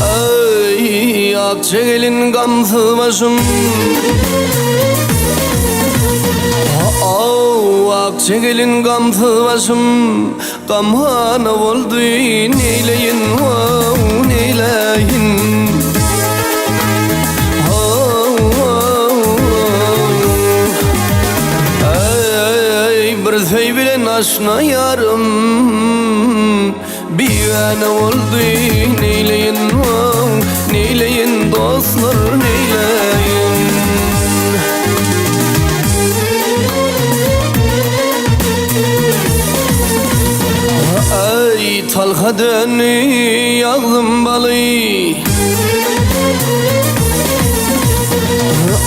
Ay akça gelin gamsız başım, akça gelin gamsız başım, gamhana oldu neyleyin neyleyin. Bir söy bilen aşna yarım, bivane oldu neyleyin neyleyin dostlar neyleyin. Ay talhadan yağdım balı,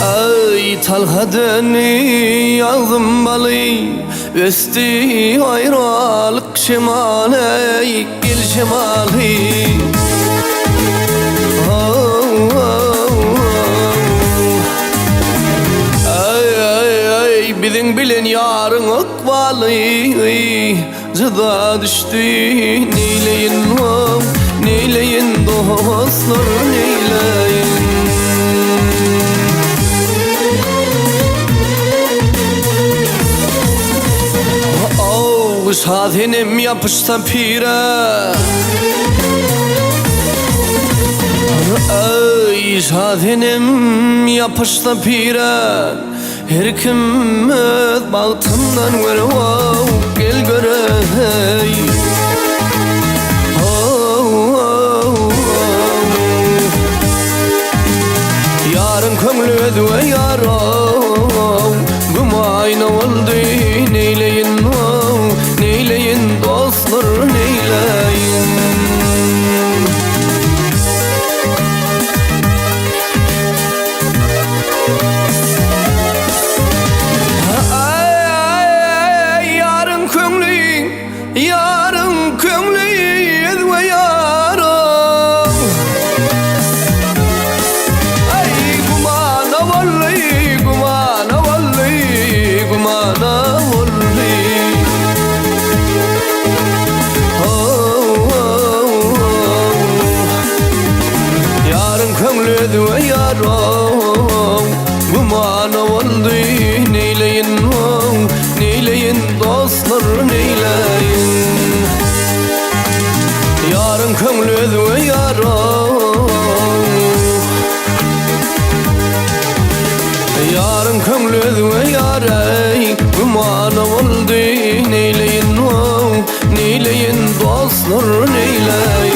ay talhadan yağdım balı, östü ayrılık şemale gel şemale. Ay ay ay bizim bilen yarın akbalı, cıda düştü neyleyin neyleyin dostlar neyleyin. Şadenim yapışsa pire, ay şadenim yapışsa pire, her kim öz bağıtından göre gel göre. Yarın kömlü ödüve yarım, gumayna oldu neyleyin neyleyin dostlar neyleyin. Ay ay ay yarın kömlü ödüve yarım, ay gumana vallahi gumana vallahi gumana vallahi. Yarın kömlü ödüve yarım, gumana oldu neyleyin neyleyin dostlar neyleyin. Yarın kömlü ödüve yarım, yarın kömlü ödüve yarım, gumana oldu neyleyin neyleyin dostlar neyleyin.